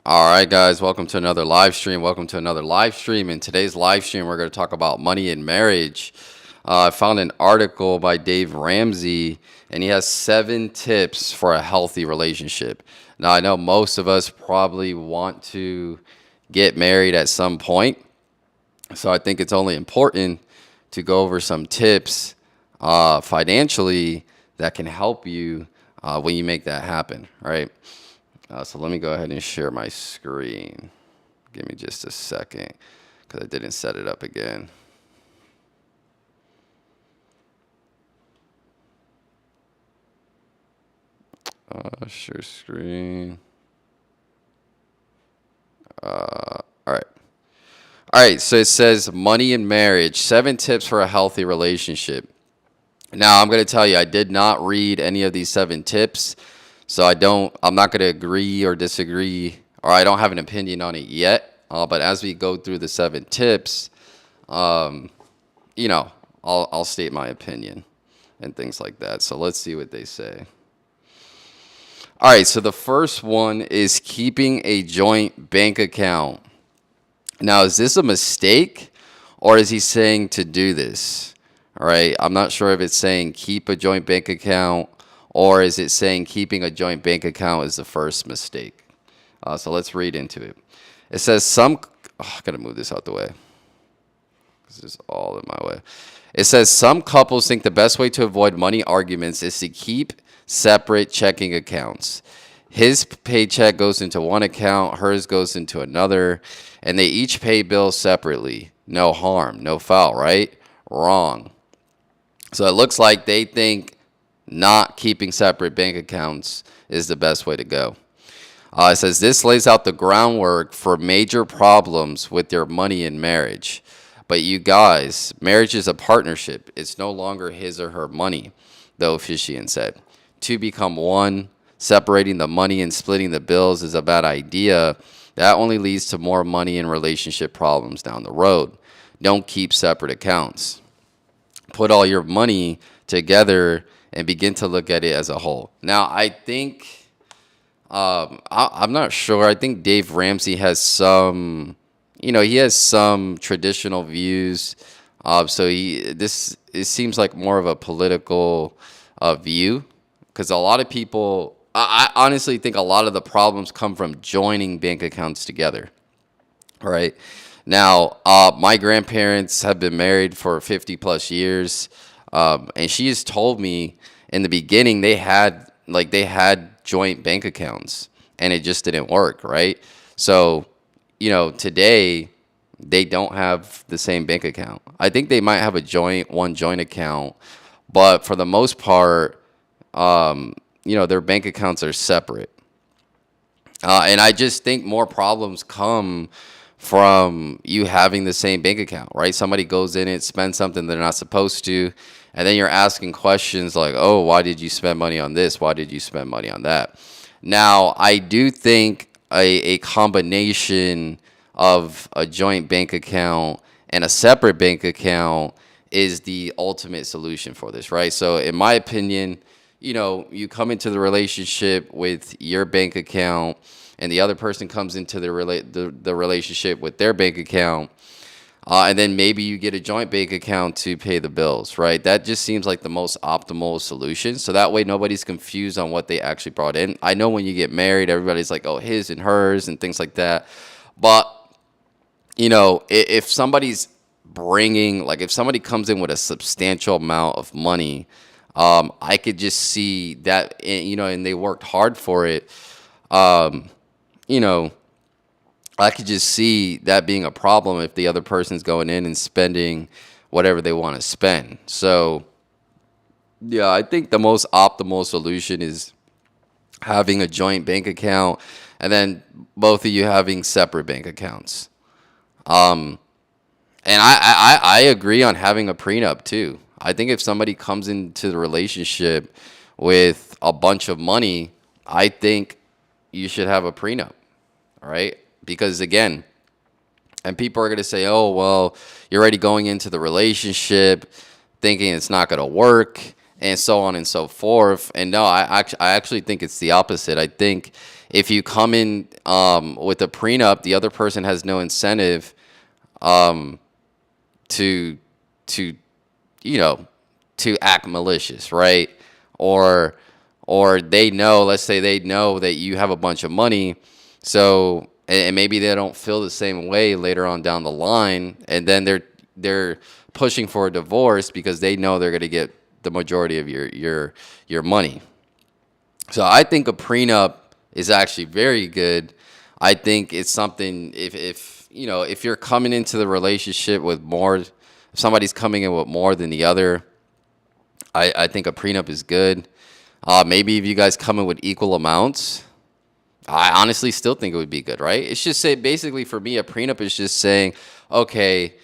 All right, guys, welcome to another live stream. Welcome to another live stream. In today's live stream, we're going to talk about money in marriage. I found an article by Dave Ramsey, and he has 7 tips for a healthy relationship. Now, I know most of us probably want to get married at some point, so I think it's only important to go over some tips financially that can help you when you make that happen, right? So let me go ahead and share my screen. Give me just a second because I didn't set it up again. Share screen. All right. All right. So it says money in marriage, 7 tips for a healthy relationship. Now I'm going to tell you, I did not read any of these 7 tips. So I'm not going to agree or disagree, or I don't have an opinion on it yet. But as we go through the 7 tips, I'll state my opinion and things like that. So let's see what they say. All right, so the first one is keeping a joint bank account. Now, is this a mistake, or is he saying to do this? All right, I'm not sure if it's saying keep a joint bank account, or is it saying keeping a joint bank account is the first mistake? So let's read into it. It says I gotta move this out the way. This is all in my way. It says some couples think the best way to avoid money arguments is to keep separate checking accounts. His paycheck goes into one account, hers goes into another, and they each pay bills separately. No harm, no foul, right? Wrong. So it looks like they think not keeping separate bank accounts is the best way to go. It says this lays out the groundwork for major problems with your money in marriage. But you guys, marriage is a partnership. It's no longer his or her money, the officiant said. To become one, separating the money and splitting the bills is a bad idea. That only leads to more money and relationship problems down the road. Don't keep separate accounts. Put all your money together and begin to look at it as a whole. Now, I think, I'm not sure. I think Dave Ramsey has he has some traditional views. It seems like more of a political view, because a lot of people, I honestly think a lot of the problems come from joining bank accounts together. All right. Now, my grandparents have been married for 50 plus years. And she has told me in the beginning they had joint bank accounts and it just didn't work, right? So, today they don't have the same bank account. I think they might have one joint account, but for the most part, their bank accounts are separate. And I just think more problems come from you having the same bank account, right? Somebody goes in it, spends something they're not supposed to, and then you're asking questions like, oh, why did you spend money on this? Why did you spend money on that? Now, I do think a combination of a joint bank account and a separate bank account is the ultimate solution for this, right? So in my opinion, you come into the relationship with your bank account and the other person comes into the relationship with their bank account, and then maybe you get a joint bank account to pay the bills, right? That just seems like the most optimal solution. So that way nobody's confused on what they actually brought in. I know when you get married, everybody's like, oh, his and hers and things like that. But, if somebody's if somebody comes in with a substantial amount of money, I could just see that, and they worked hard for it. I could just see that being a problem if the other person's going in and spending whatever they want to spend. So, yeah, I think the most optimal solution is having a joint bank account and then both of you having separate bank accounts. And I agree on having a prenup too. I think if somebody comes into the relationship with a bunch of money, I think you should have a prenup, all right? Because again, and people are going to say, oh, well, you're already going into the relationship thinking it's not going to work and so on and so forth. And no, I actually think it's the opposite. I think If you come in with a prenup, the other person has no incentive to to you know to act malicious, right? Or they know, let's say they know that you have a bunch of money, so and maybe they don't feel the same way later on down the line, and then they're pushing for a divorce because they know they're going to get the majority of your money. So I think a prenup is actually very good. I think it's something, if you're coming into the relationship with more, if somebody's coming in with more than the other, I think a prenup is good. Maybe if you guys come in with equal amounts, I honestly still think it would be good, right? It's just say basically for me, a prenup is just saying, okay,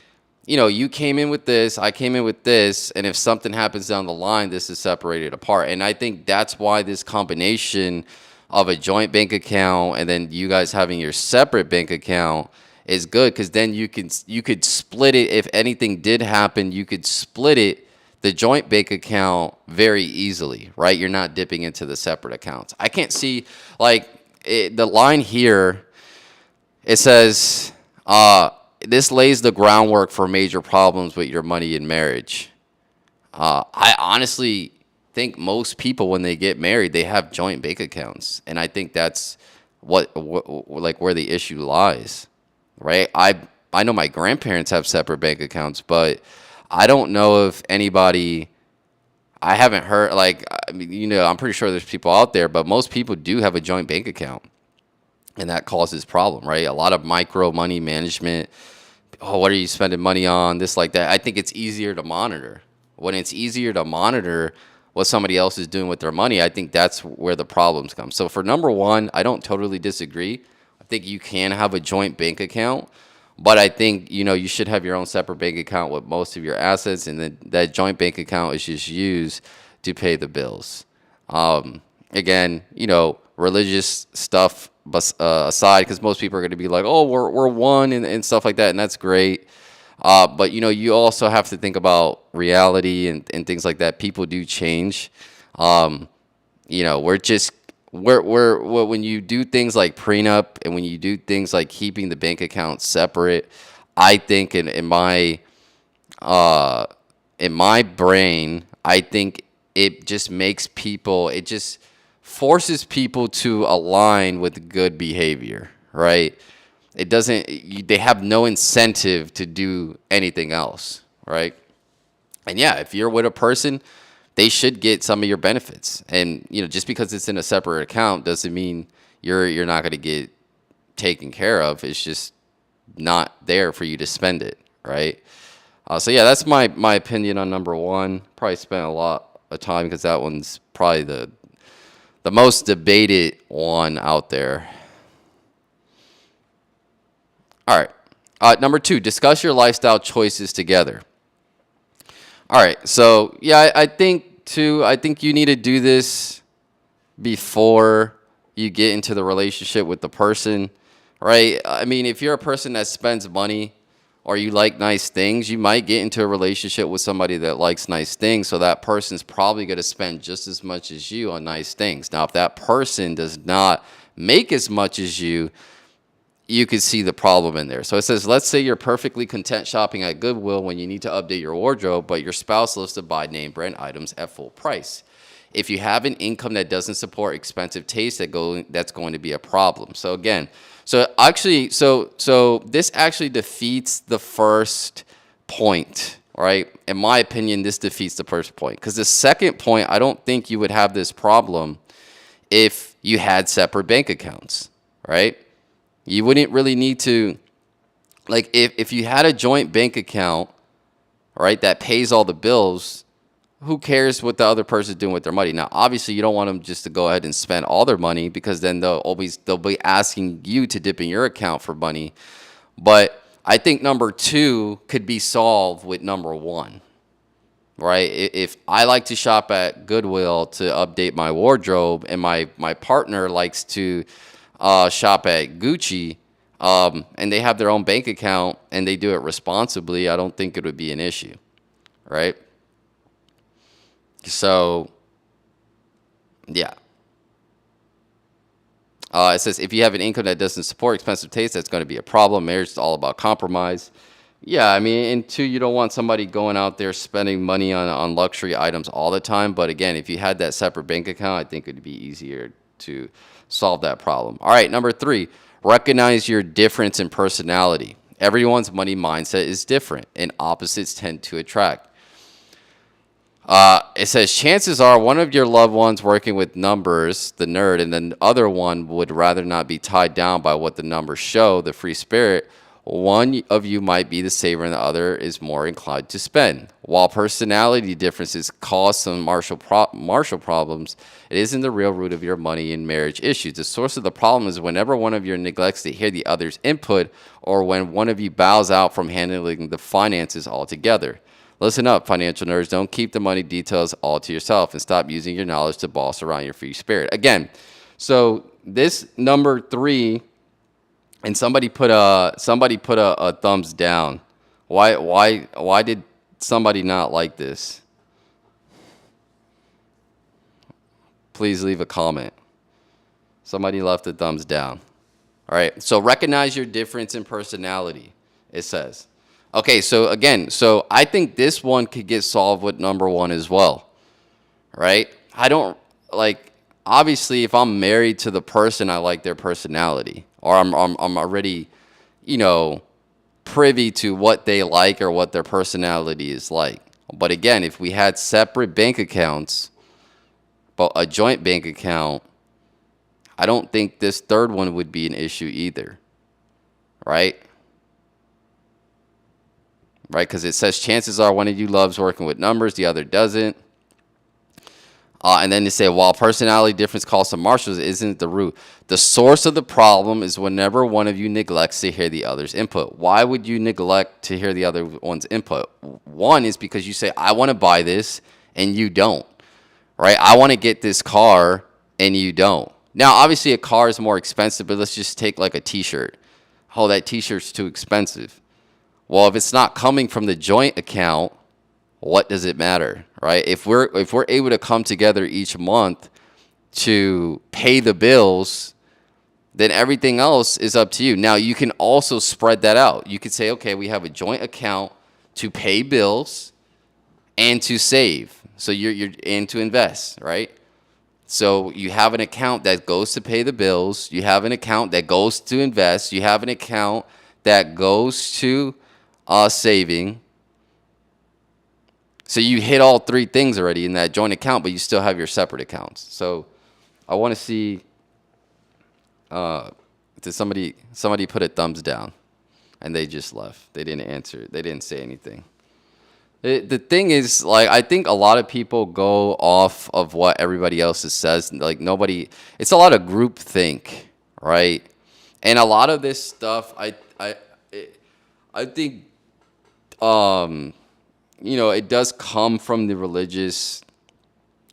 you came in with this, I came in with this, and if something happens down the line, this is separated apart. And I think that's why this combination of a joint bank account and then you guys having your separate bank account is good, because then you could split it. If anything did happen, you could split it, the joint bank account, very easily, right? You're not dipping into the separate accounts. I can't see, like, the line here, it says, this lays the groundwork for major problems with your money in marriage. I honestly think most people, when they get married, they have joint bank accounts, and I think that's what like where the issue lies, right? I know my grandparents have separate bank accounts, but I don't know if anybody. I haven't heard, like, I mean, I'm pretty sure there's people out there, but most people do have a joint bank account, and that causes problem, right? A lot of micro money management. Oh, what are you spending money on? This, like that. I think it's easier to monitor. When it's easier to monitor what somebody else is doing with their money, I think that's where the problems come. So for number one, I don't totally disagree. I think you can have a joint bank account, but I think, you should have your own separate bank account with most of your assets, and then that joint bank account is just used to pay the bills. Again, religious stuff aside, because most people are going to be like, oh, we're one, and stuff like that, and that's great. But you also have to think about reality and things like that. People do change. We're just when you do things like prenup, and when you do things like keeping the bank account separate, I think uh, in my brain, I think it just makes people, it just forces people to align with good behavior, right? It doesn't, they have no incentive to do anything else, right? And yeah, if you're with a person, they should get some of your benefits. And, just because it's in a separate account doesn't mean you're not going to get taken care of. It's just not there for you to spend it, right? So yeah, that's my opinion on number one. Probably spent a lot of time because that one's probably the most debated one out there. All right. Number two, discuss your lifestyle choices together. All right. So yeah, I think too. I think you need to do this before you get into the relationship with the person, right? I mean, if you're a person that spends money or you like nice things, you might get into a relationship with somebody that likes nice things. So that person's probably going to spend just as much as you on nice things. Now, if that person does not make as much as you could see the problem in there. So it says, let's say you're perfectly content shopping at Goodwill when you need to update your wardrobe, but your spouse loves to buy name brand items at full price. If you have an income that doesn't support expensive taste, that's going to be a problem. So again, so this actually defeats the first point, right? In my opinion, this defeats the first point, because the second point, I don't think you would have this problem if you had separate bank accounts, right? You wouldn't really need to, like, if you had a joint bank account, right, that pays all the bills, who cares what the other person's doing with their money? Now, obviously, you don't want them just to go ahead and spend all their money, because then they'll be asking you to dip in your account for money. But I think number two could be solved with number one, right? If I like to shop at Goodwill to update my wardrobe, and my partner likes to shop at Gucci, and they have their own bank account and they do it responsibly, I don't think it would be an issue, right? So, yeah. It says if you have an income that doesn't support expensive taste, that's going to be a problem. Marriage is all about compromise. Yeah, I mean, and two, you don't want somebody going out there spending money on luxury items all the time. But again, if you had that separate bank account, I think it'd be easier to solve that problem. All right, number three, recognize your difference in personality. Everyone's money mindset is different, and opposites tend to attract. It says chances are one of your loved ones working with numbers, the nerd, and the other one would rather not be tied down by what the numbers show, the free spirit. One of you might be the saver and the other is more inclined to spend. While personality differences cause some martial problems, it isn't the real root of your money and marriage issues. The source of the problem is whenever one of you neglects to hear the other's input or when one of you bows out from handling the finances altogether. Listen up, financial nerds. Don't keep the money details all to yourself and stop using your knowledge to boss around your free spirit. Again, so this number three, and somebody put a thumbs down. Why did somebody not like this? Please leave a comment. Somebody left a thumbs down. All right. So recognize your difference in personality, it says. Okay, so again, so I think this one could get solved with number one as well, right? I don't like, obviously, if I'm married to the person, I like their personality, or I'm already, privy to what they like or what their personality is like. But again, if we had separate bank accounts, but a joint bank account, I don't think this third one would be an issue either, right? Right, because it says chances are one of you loves working with numbers, the other doesn't. And then they say, while personality difference causes some marshals, isn't the root. The source of the problem is whenever one of you neglects to hear the other's input. Why would you neglect to hear the other one's input? One is because you say, I want to buy this, and you don't. Right? I want to get this car, and you don't. Now, obviously, a car is more expensive, but let's just take like a T-shirt. Oh, that T-shirt's too expensive. Well, if it's not coming from the joint account, what does it matter, right? If we're able to come together each month to pay the bills, then everything else is up to you. Now, you can also spread that out. You could say, okay, we have a joint account to pay bills and to save. So you're and to invest, right? So you have an account that goes to pay the bills. You have an account that goes to invest. You have an account that goes to saving. So you hit all three things already in that joint account, but you still have your separate accounts. So I want to see, did somebody put a thumbs down and they just left. They didn't answer. They didn't say anything. The thing is, like, I think a lot of people go off of what everybody else says. Like, nobody, it's a lot of group think, right? And a lot of this stuff, I think, it does come from the religious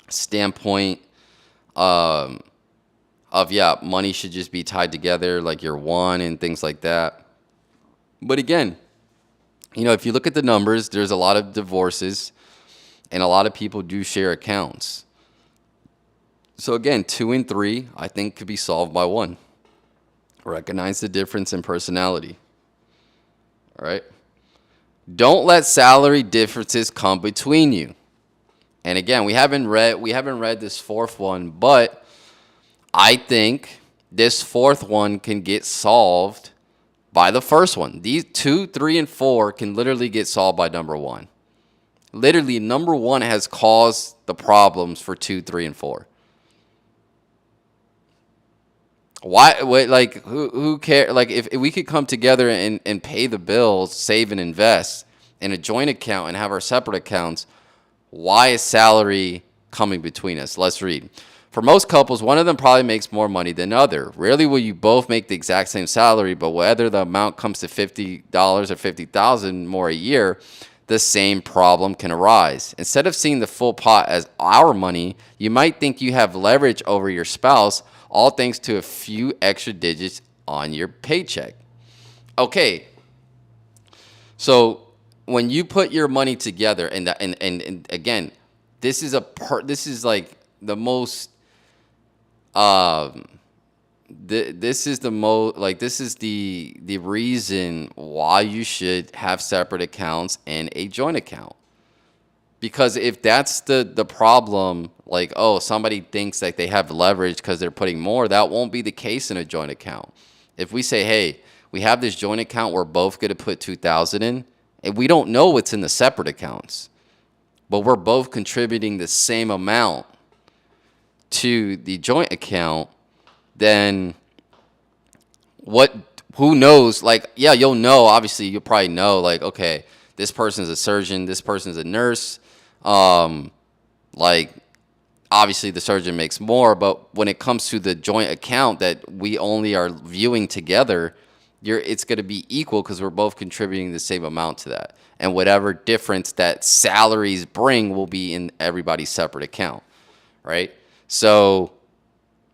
standpoint of, money should just be tied together, like you're one and things like that. But again, if you look at the numbers, there's a lot of divorces and a lot of people do share accounts. So again, 2 and 3, I think could be solved by 1. Recognize the difference in personality. All right. Don't let salary differences come between you. And again, we haven't read this fourth one, but I think this fourth one can get solved by the first one. These 2, 3, and 4 can literally get solved by number 1. Literally, number 1 has caused the problems for 2, 3, and 4. Why? Wait, like, who cares? Like, if we could come together and pay the bills, save and invest in a joint account and have our separate accounts, why is salary coming between us? Let's read. For most couples, one of them probably makes more money than the other. Rarely will you both make the exact same salary, but whether the amount comes to $50 or $50,000 more a year, the same problem can arise. Instead of seeing the full pot as our money, you might think you have leverage over your spouse, all thanks to a few extra digits on your paycheck. Okay, so when you put your money together, and again, this is like the most this is this is the reason why you should have separate accounts and a joint account. Because if that's the problem, like, oh, somebody thinks like they have leverage because they're putting more, that won't be the case in a joint account. If we say, hey, we have this joint account, we're both going to put 2,000 in, and we don't know what's in the separate accounts, but we're both contributing the same amount to the joint account, then what who knows, like, yeah, you'll know, obviously you'll probably know, like, okay, this person's a surgeon, this person's a nurse, um like, obviously the surgeon makes more, but when it comes to the joint account that we only are viewing together, it's going to be equal because we're both contributing the same amount to that, and whatever difference that salaries bring will be in everybody's separate account, right? So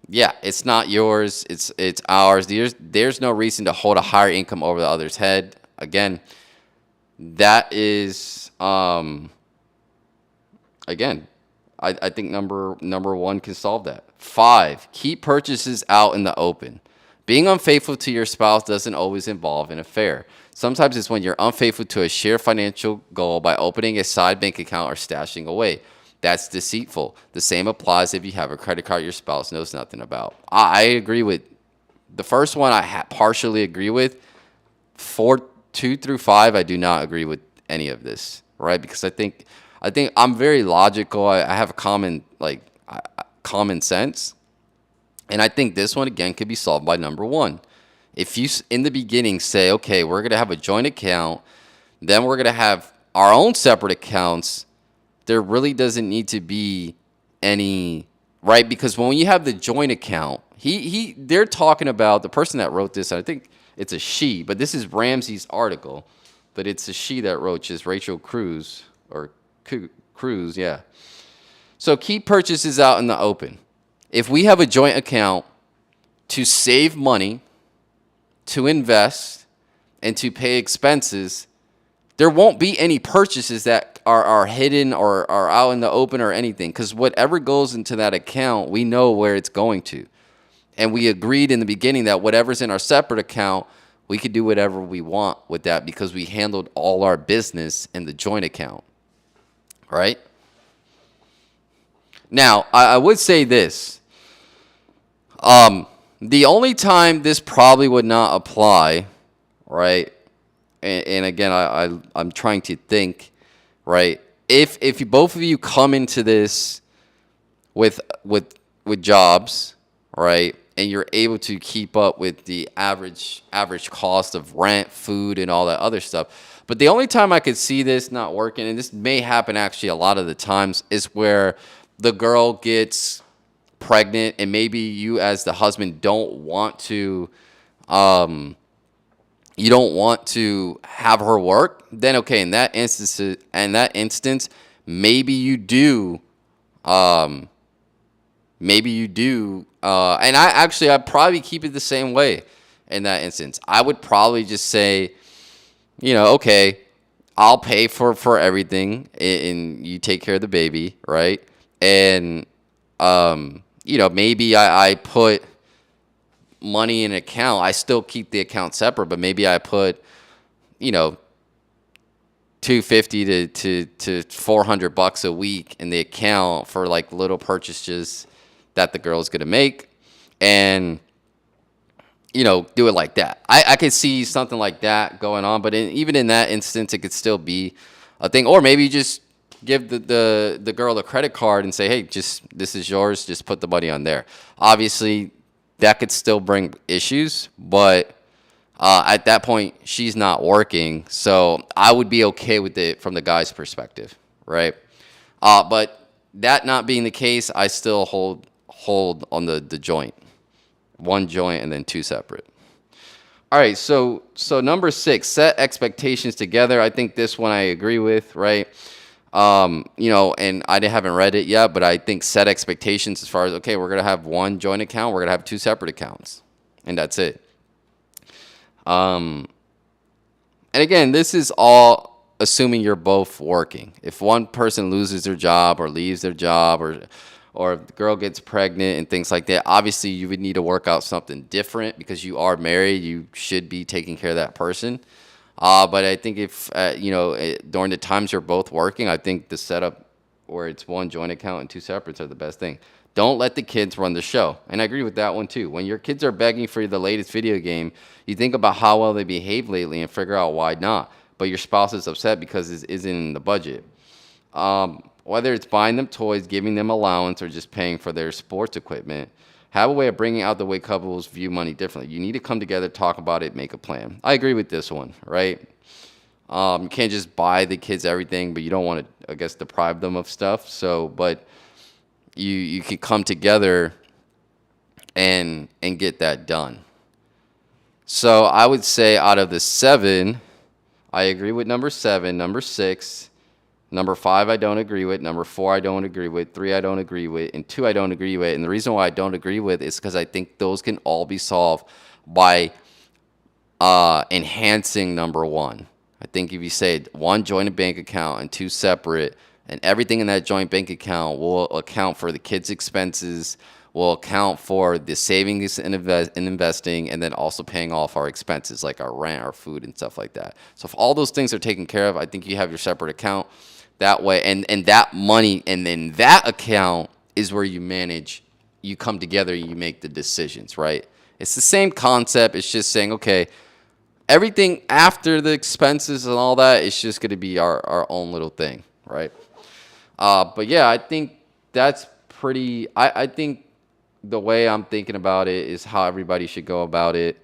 yeah, it's not yours, it's ours. There's no reason to hold a higher income over the other's head. Again, that is again, I think number one can solve that. 5, keep purchases out in the open. Being unfaithful to your spouse doesn't always involve an affair. Sometimes it's when you're unfaithful to a shared financial goal by opening a side bank account or stashing away. That's deceitful. The same applies if you have a credit card your spouse knows nothing about. I agree with the first one. I partially agree with. 4, 2 through 5, I do not agree with any of this, right? Because I think I'm very logical. I have a common sense, and I think this one again could be solved by number one. If you in the beginning say, okay, we're gonna have a joint account, then we're gonna have our own separate accounts, there really doesn't need to be any, right? Because when you have the joint account, they're talking about the person that wrote this. I think it's a she, but this is Ramsey's article, but it's a she that wrote, just Rachel Cruz or Cruz, yeah. So keep purchases out in the open. If we have a joint account to save money, to invest, and to pay expenses, there won't be any purchases that are hidden or are out in the open or anything, because whatever goes into that account, we know where it's going to. And we agreed in the beginning that whatever's in our separate account, we could do whatever we want with that because we handled all our business in the joint account, right? Now, I would say this. The only time this probably would not apply, right? And again, I'm trying to think, right? If both of you come into this with jobs, right, and you're able to keep up with the average cost of rent, food, and all that other stuff. But the only time I could see this not working, and this may happen actually a lot of the times, is where the girl gets pregnant and maybe you as the husband don't want to have her work. Then okay, in that instance, maybe you do and I'd probably keep it the same way. In that instance, I would probably just say, okay, I'll pay for everything and you take care of the baby, right? And maybe I put money in an account. I still keep the account separate, but maybe I put, $250 to $400 a week in the account for like little purchases that the girl's gonna make, and do it like that. I could see something like that going on, but even in that instance, it could still be a thing. Or maybe you just give the girl a credit card and say, hey, this is yours, just put the money on there. Obviously, that could still bring issues, but at that point, she's not working, so I would be okay with it from the guy's perspective, right? But that not being the case, I still hold on the joint. One joint and then two separate. All right, so number 6, set expectations together. I think this one I agree with, right? And I haven't read it yet, but I think set expectations as far as, okay, we're going to have one joint account, we're going to have 2 separate accounts, and that's it. And again, this is all assuming you're both working. If one person loses their job or leaves their job or if the girl gets pregnant and things like that, obviously you would need to work out something different because you are married. You should be taking care of that person. But I think if during the times you're both working, I think the setup where it's one joint account and two separates are the best thing. Don't let the kids run the show. And I agree with that one too. When your kids are begging for the latest video game, you think about how well they behave lately and figure out why not. But your spouse is upset because it isn't in the budget. Whether it's buying them toys, giving them allowance, or just paying for their sports equipment, have a way of bringing out the way couples view money differently. You need to come together, talk about it, make a plan. I agree with this one, right? You can't just buy the kids everything, but you don't want to, I guess, deprive them of stuff. So, but you can come together and get that done. So I would say out of the seven, I agree with number seven. Number six, number five, I don't agree with. Number four, I don't agree with. Three, I don't agree with. And two, I don't agree with. And the reason why I don't agree with is because I think those can all be solved by enhancing number one. I think if you say one joint bank account and two separate, and everything in that joint bank account will account for the kids' expenses, will account for the savings and investing, and then also paying off our expenses like our rent, our food, and stuff like that. So if all those things are taken care of, I think you have your separate account that way, and that money, and then that account is where you manage, you come together, you make the decisions, right? It's the same concept. It's just saying, okay, everything after the expenses and all that, it's just going to be our own little thing, right? But yeah, I think that's pretty, I think the way I'm thinking about it is how everybody should go about it,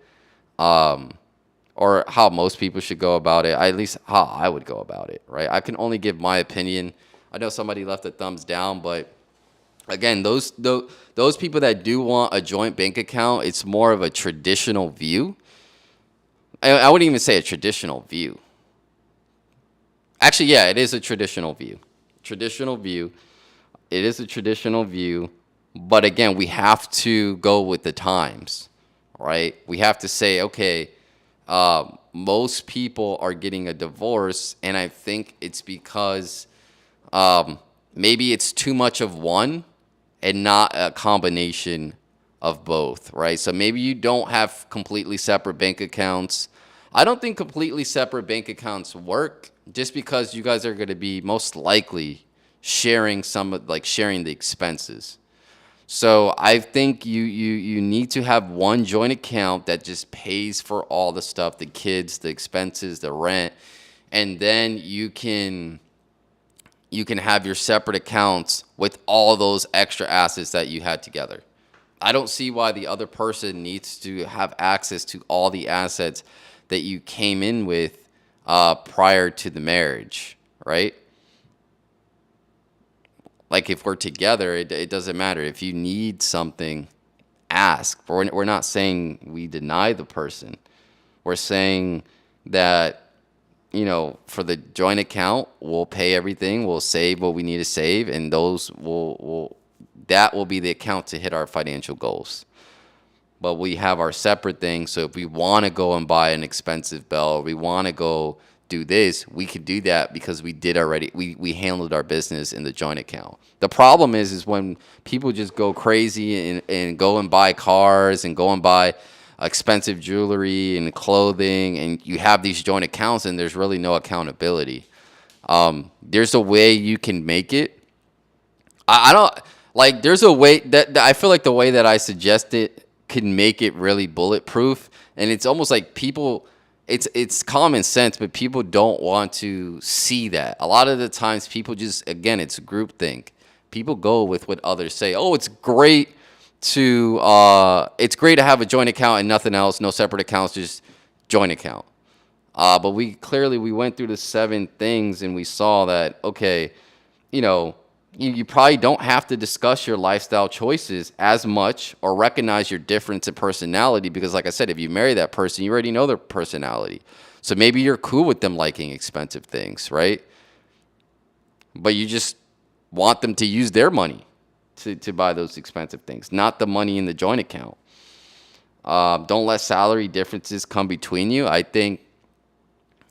or how most people should go about it, at least how I would go about it, right? I can only give my opinion. I know somebody left a thumbs down, but again, those people that do want a joint bank account, it's more of a traditional view. I wouldn't even say a traditional view. Actually, yeah, it is a traditional view. Traditional view. It is a traditional view. But again, we have to go with the times, right? We have to say, okay, most people are getting a divorce, and I think it's because maybe it's too much of one and not a combination of both, right? So maybe you don't have completely separate bank accounts. I don't think completely separate bank accounts work just because you guys are going to be most likely sharing sharing the expenses. So I think you need to have one joint account that just pays for all the stuff, the kids, the expenses, the rent, and then you can have your separate accounts with all those extra assets that you had together. I don't see why the other person needs to have access to all the assets that you came in with prior to the marriage, right? Like if we're together, it doesn't matter. If you need something, ask. We're not saying we deny the person. We're saying that, for the joint account, we'll pay everything. We'll save what we need to save, and that will be the account to hit our financial goals. But we have our separate things. So if we want to go and buy an expensive belt, we want to go do this, we could do that because we did already. We handled our business in the joint account. The problem is when people just go crazy and go and buy cars and go and buy expensive jewelry and clothing, and you have these joint accounts and there's really no accountability. There's a way you can make it. I don't like. There's a way that I feel like the way that I suggest it can make it really bulletproof, and it's almost like people. It's common sense, but people don't want to see that. A lot of the times, people just, again, it's groupthink. People go with what others say. Oh, it's great to have a joint account and nothing else, no separate accounts, just joint account. But we went through the 7 things and we saw that, okay, you probably don't have to discuss your lifestyle choices as much or recognize your difference in personality because, like I said, if you marry that person, you already know their personality. So maybe you're cool with them liking expensive things, right? But you just want them to use their money to buy those expensive things, not the money in the joint account. Don't let salary differences come between you. I think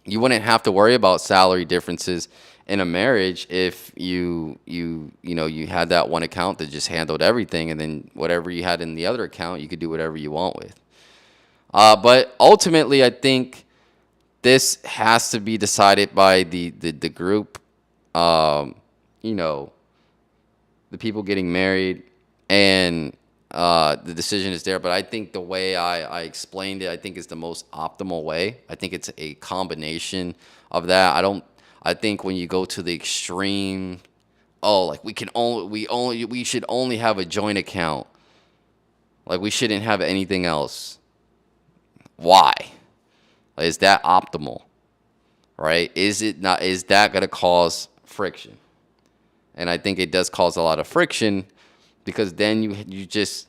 you wouldn't have to worry about salary differences in a marriage if you had that one account that just handled everything, and then whatever you had in the other account, you could do whatever you want with. But ultimately, I think this has to be decided by the group. Um, you know, the people getting married, and the decision is there. But I think the way I explained it, I think is the most optimal way. I think it's a combination of that. I think when you go to the extreme, oh, like we should only have a joint account. Like we shouldn't have anything else. Why? Is that optimal? Right? Is it not? Is that going to cause friction? And I think it does cause a lot of friction, because then you just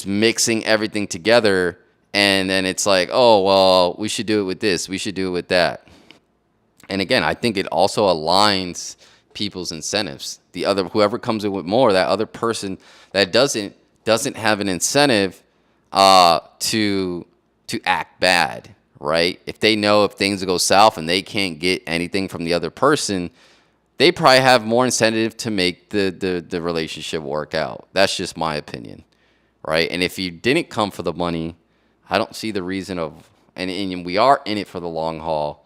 mixing everything together, and then it's like, oh well, we should do it with this, we should do it with that. And again, I think it also aligns people's incentives. The other, whoever comes in with more, that other person that doesn't have an incentive to act bad, right? If they know if things go south and they can't get anything from the other person, they probably have more incentive to make the relationship work out. That's just my opinion, right? And if you didn't come for the money, I don't see the reason of, and we are in it for the long haul,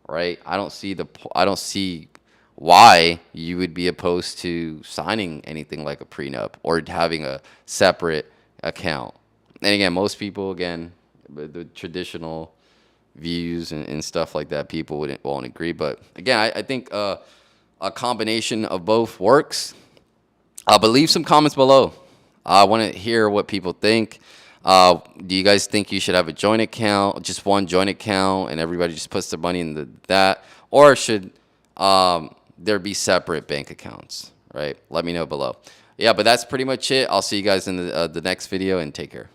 right? I don't see why you would be opposed to signing anything like a prenup or having a separate account. And again, most people, again, the traditional views and stuff like that, people won't agree. But again, I think a combination of both works. But leave some comments below. I want to hear what people think. Do you guys think you should have a joint account, just one joint account, and everybody just puts their money in that? Or should there be separate bank accounts, right? Let me know below. Yeah, but that's pretty much it. I'll see you guys in the next video, and take care.